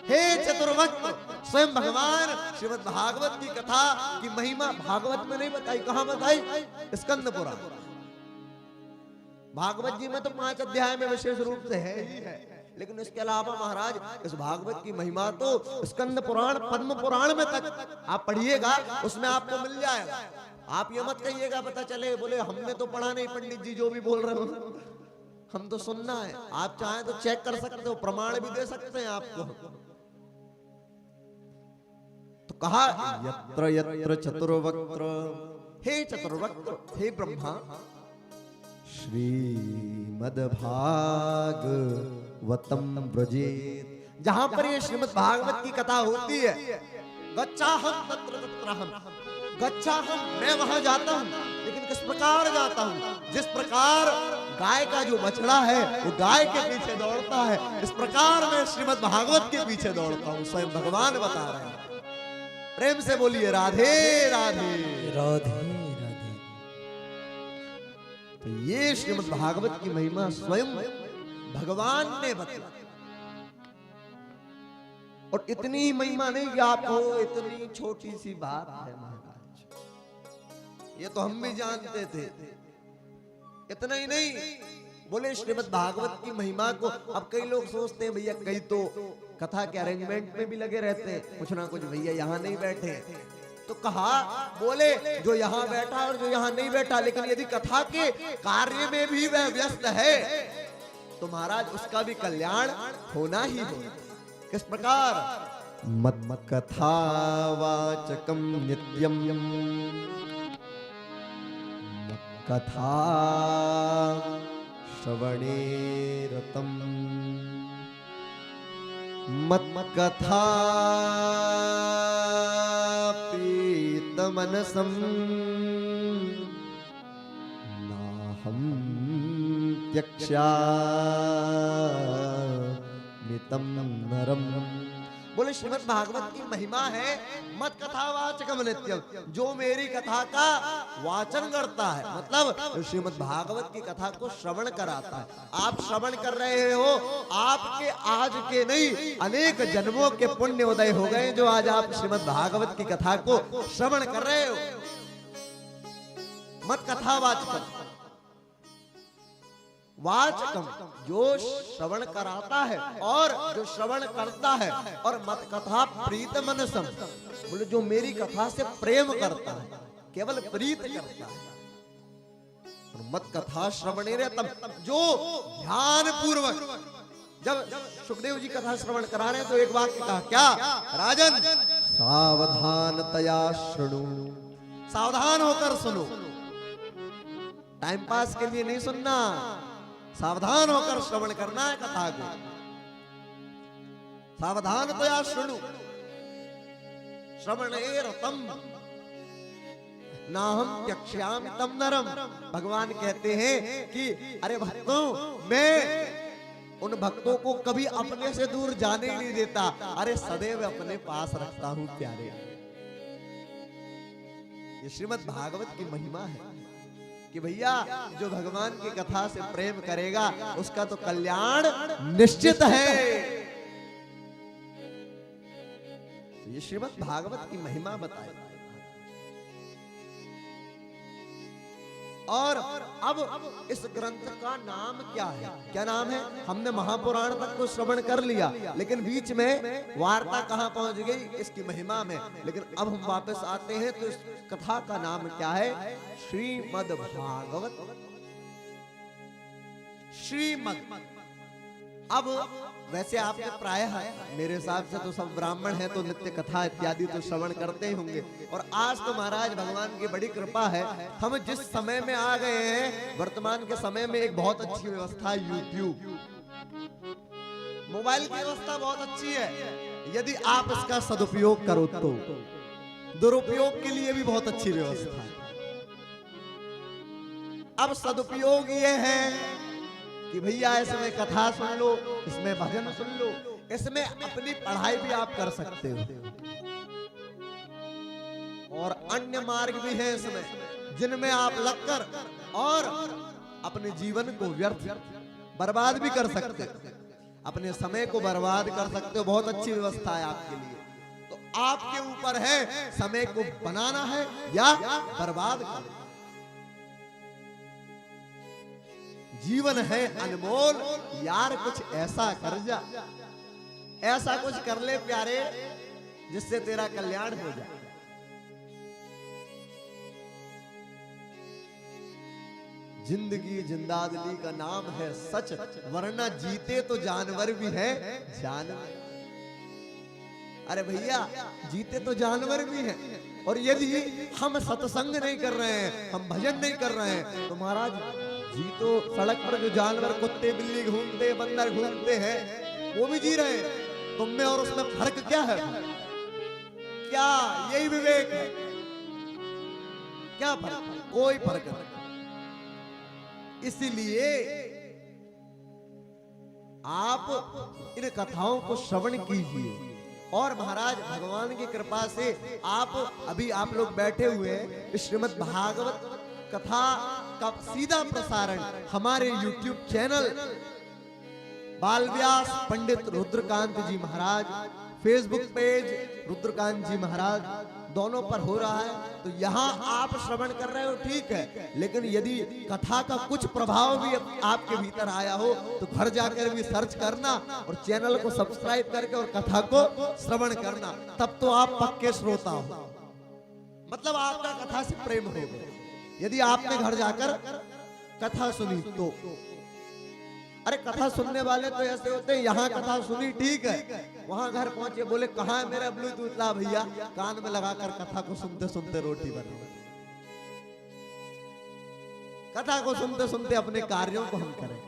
हे चतुर्वक्त्र, स्वयं भगवान श्रीमद् भागवत की कथा की महिमा भागवत में नहीं बताई, कहां बताई? स्कंद पुराण। भागवत जी में तो 5 अध्याय में विशेष रूप से है ही है, लेकिन इसके अलावा महाराज इस भागवत की महिमा तो स्कंद पुराण, पद्म पुराण में तक आप पढ़िएगा, उसमें आपको मिल जाएगा। आप ये मत कहिएगा पता चले बोले हमने तो पढ़ा नहीं, पंडित जी जो भी बोल रहे हो हम तो सुनना है। आप चाहें तो चेक कर सकते हो, प्रमाण भी दे सकते हैं आपको। तो कहा यत्र यत्र चतुर्वक्त्र, हे चतुर्वक्त्र, हे ब्रह्मा, श्रीमद्भागवतम व्रजेत, जहां पर ये श्रीमद् भागवत की कथा होती है, गच्छाहं तत्र तत्रहं, गच्छाहं मैं वहां जाता हूं, लेकिन किस प्रकार जाता हूं? जिस प्रकार गाय का जो बछड़ा है वो गाय के पीछे दौड़ता है, इस प्रकार मैं श्रीमद् भागवत के पीछे दौड़ता हूं। स्वयं भगवान बता रहे हैं। प्रेम से बोलिए राधे राधे राधे राधे। तो ये श्रीमद् भागवत की महिमा स्वयं भगवान ने बताई। और इतनी महिमा नहीं कि आपको इतनी छोटी सी बात है महाराज, ये तो हम भी जानते थे। इतना ही नहीं, बोले श्रीमद् भागवत की महिमा को अब कई लोग सोचते हैं भैया, कई तो कथा के अरेंजमेंट में भी लगे रहते हैं, कुछ ना कुछ भैया यहाँ नहीं बैठे। तो कहा बोले जो यहाँ बैठा और जो यहाँ नहीं बैठा, लेकिन यदि कथा के कार्य में भी वह व्यस्त है तो महाराज उसका भी कल्याण होना ही होगा। किस प्रकार? मत कथावाचकम नित्यम, कथा श्रवणे रतम, मत कथा पीत मनसम, नाहं त्यक्ष्यामितं नरम। बोले श्रीमद् भागवत की महिमा है मत कथा वाचकम नित्यम, जो मेरी कथा का वाचन करता है, मतलब श्रीमद् भागवत की कथा को श्रवण कराता है। आप श्रवण कर रहे हो, आपके आज के नहीं अनेक जन्मों के पुण्य उदय हो गए जो आज आप श्रीमद् भागवत की कथा को श्रवण कर रहे हो। मत कथा वाचकम, वाचकम जो श्रवण कराता है और जो श्रवण करता है, और मत कथा प्रीत मनसम, बोले जो मेरी कथा से प्रेम करता है, केवल प्रीत करता है। और मत कथा श्रवणे रहतम, जो ध्यान पूर्वक, जब सुखदेव जी कथा श्रवण करा रहे हैं तो एक वाक्य कहा क्या? राजन सावधानतया शृणु, सावधान होकर सुनो, टाइम पास के लिए नहीं सुनना, सावधान होकर श्रवण करना है कथा को। सावधानतया शृणु श्रवणे रतम, नाहं त्यक्ष्यामि तं नरम। भगवान कहते हैं कि अरे भक्तों, मैं उन भक्तों को कभी अपने से दूर जाने ही नहीं देता, अरे सदैव अपने पास रखता हूं प्यारे। ये श्रीमद् भागवत की महिमा है कि भैया जो भगवान की कथा से प्रेम करेगा उसका तो कल्याण निश्चित है। ये श्रीमद् भागवत की महिमा बताई। और अब इस ग्रंथ का नाम क्या है? क्या नाम है? हमने महापुराण तक को श्रवण कर लिया, लेकिन बीच में वार्ता कहां पहुंच गई? इसकी महिमा में। लेकिन अब हम वापस आते हैं तो इस कथा का नाम क्या है? श्रीमद् भागवत। श्रीमद्, अब वैसे आपने प्रायः मेरे हिसाब से तो सब ब्राह्मण हैं तो नित्य कथा इत्यादि तो श्रवण करते ही होंगे। और आज तो महाराज भगवान की बड़ी कृपा है, हम जिस समय में आ गए हैं, वर्तमान के समय में एक बहुत अच्छी व्यवस्था है यूट्यूब, मोबाइल की व्यवस्था बहुत अच्छी है। यदि आप इसका सदुपयोग करो तो दुरुपयोग के लिए भी बहुत अच्छी व्यवस्था है। अब सदुपयोग ये है कि भैया इसमें कथा सुन लो, इसमें भजन सुन लो, इसमें अपनी पढ़ाई भी आप कर सकते हो। और अन्य मार्ग भी हैं इसमें जिनमें आप लगकर और अपने जीवन को व्यर्थ बर्बाद भी कर सकते। अपने समय को बर्बाद कर सकते हो, बहुत अच्छी व्यवस्था है आपके लिए। तो आपके ऊपर है समय को बनाना है या बर्बाद करना। जीवन है अनमोल यार, कुछ ऐसा कर जा, ऐसा कुछ कर ले प्यारे जिससे तेरा कल्याण हो जाए। जिंदगी जिंदादिली का नाम है सच, वरना जीते तो जानवर भी है जानवर। अरे भैया जीते तो जानवर भी हैं, और यदि हम सत्संग नहीं कर रहे हैं, हम भजन नहीं कर रहे हैं, तो महाराज जी तो सड़क पर जो जानवर कुत्ते बिल्ली घूमते बंदर घूमते हैं वो भी जी रहे हैं। तुम में और उसमें फर्क क्या है? क्या यही विवेक है? क्या फर्क? कोई फर्क नहीं। इसीलिए आप इन कथाओं को श्रवण कीजिए, और महाराज भगवान की कृपा से अभी आप लोग बैठे हुए हैं, श्रीमद् भागवत कथा का सीधा प्रसारण हमारे YouTube चैनल बालव्यास पंडित रुद्रकांत जी महाराज, फेसबुक पेज रुद्रकांत जी महाराज, दोनों पर हो रहा है। तो यहाँ आप श्रवण कर रहे हो ठीक है, लेकिन यदि कथा का कुछ प्रभाव भी आपके भीतर आया हो तो घर जाकर भी सर्च करना और चैनल को सब्सक्राइब करके और कथा को श्रवण करना, तब तो आप पक्के श्रोता हो, मतलब आपका कथा से प्रेम हो गया। यदि आपने घर जाकर कथा सुनी तो, अरे कथा सुनने वाले तो ऐसे होते हैं, यहाँ कथा सुनी ठीक है, वहां घर पहुंचे बोले कहाँ है मेरा ब्लूटूथ, ला भैया कान में लगाकर कथा को सुनते सुनते रोटी बना। कथा को सुनते सुनते अपने कार्यों को हम करें।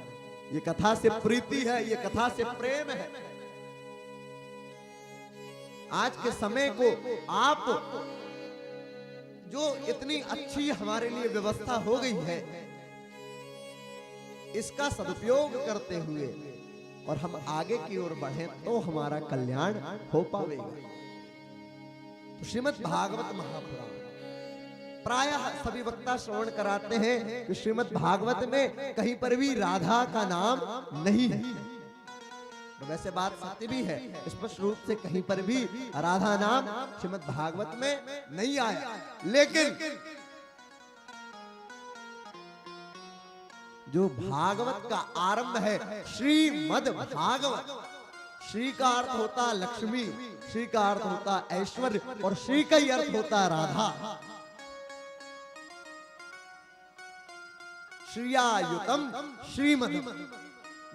ये कथा से प्रीति है, ये कथा से प्रेम है। आज के समय को आप जो इतनी अच्छी हमारे लिए व्यवस्था हो गई है, इसका सदुपयोग करते हुए और हम आगे की ओर बढ़े तो हमारा कल्याण हो पाएगा। तो श्रीमद् भागवत महापुराण प्रायः सभी वक्ता श्रवण कराते हैं कि श्रीमद् भागवत में कहीं पर भी राधा का नाम नहीं है। तो वैसे बात सत्य भी है, स्पष्ट रूप से कहीं पर भी राधा नाम श्रीमद् भागवत में नहीं आया, लेकिन जो भागवत का आरंभ है श्रीमद् भागवत, श्री का अर्थ होता लक्ष्मी, श्री का अर्थ होता ऐश्वर्य, और श्री का ही अर्थ होता राधा। श्रियायुतम श्रीमद्,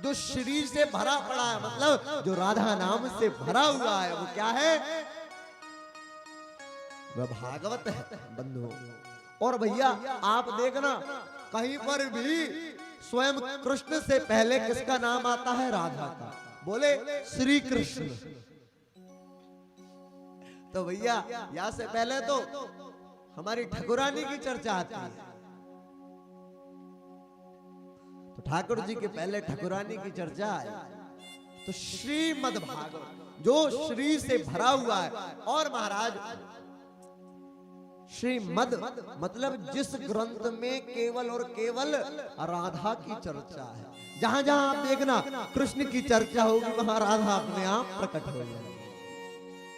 जो श्री से भरा पड़ा है, मतलब जो राधा नाम से भरा हुआ है, वो क्या है? वह भागवत है बंधुओं। और भैया आप देखना कहीं पर भी स्वयं कृष्ण से पहले किसका नाम आता है? राधा का। बोले श्री कृष्ण। तो भैया यहाँ से पहले तो हमारी ठाकुरानी की चर्चा आती है, तो ठाकुर जी के पहले ठाकुरानी की चर्चा है। तो श्रीमद् भागवत जो श्री से भरा हुआ है, और महाराज श्रीमद् मतलब जिस ग्रंथ में केवल और केवल राधा की चर्चा है। जहां जहां आप देखना कृष्ण की चर्चा होगी, वहां राधा अपने आप प्रकट हो जाएगी,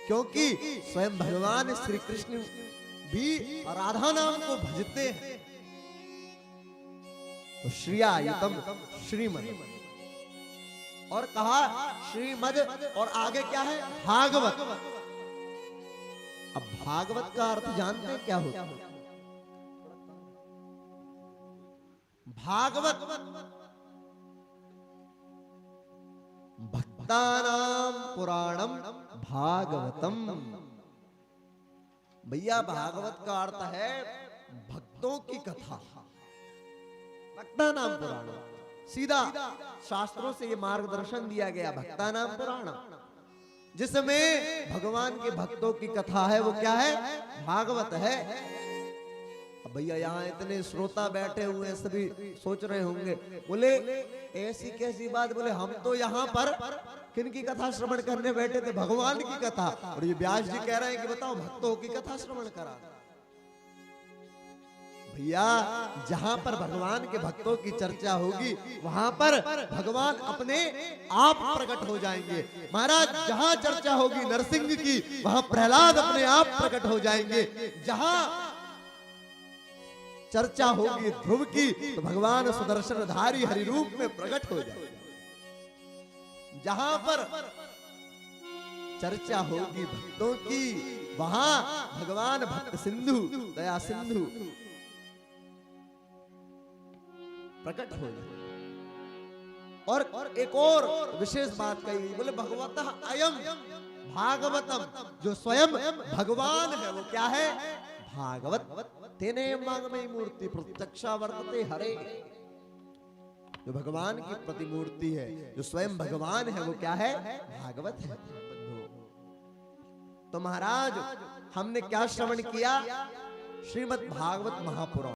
क्योंकि स्वयं भगवान श्री कृष्ण भी राधा नाम को भजते हैं। तो श्रियायुतम श्रीमद्, और कहा श्रीमद्, और आगे क्या है? भागवत। अब भागवत का अर्थ जानते हैं क्या होता है? भागवत भक्तानां पुराणम भागवतम। भैया भागवत का अर्थ है भक्तों की कथा, भक्तानां पुराणम। सीधा शास्त्रों से ये मार्गदर्शन दिया गया, भक्तानां पुराणम, जिसमें भगवान के भक्तों की कथा है, वो क्या है? भागवत है। अब भैया यहाँ इतने श्रोता बैठे हुए हैं, सभी सोच रहे होंगे बोले ऐसी कैसी बात, बोले हम तो यहाँ पर किनकी कथा श्रवण करने बैठे थे? भगवान की कथा। और ये व्यास जी कह रहे हैं कि बताओ भक्तों की कथा श्रवण करा। भैया जहां पर भगवान के भक्तों की चर्चा होगी वहां पर भगवान अपने आप प्रकट हो जाएंगे। महाराज जहां चर्चा होगी नरसिंह की वहां प्रहलाद अपने आप प्रकट हो जाएंगे। जहां चर्चा होगी ध्रुव की तो भगवान सुदर्शनधारी हरि रूप में प्रकट हो जाएंगे। जहां पर चर्चा होगी भक्तों की वहां भगवान भक्त सिंधु दया सिंधु प्रकट हो जाए। और एक और विशेष बात कही, बोले भगवतः अयम भागवतम, जो स्वयं भगवान है वो क्या है? भागवत। तेने मांगमयी मूर्ति प्रत्यक्षा वर्तते हरे, जो भगवान की प्रतिमूर्ति है, जो स्वयं भगवान है वो क्या है? भागवत है। तो महाराज हमने क्या श्रवण किया? श्रीमद् भागवत महापुराण।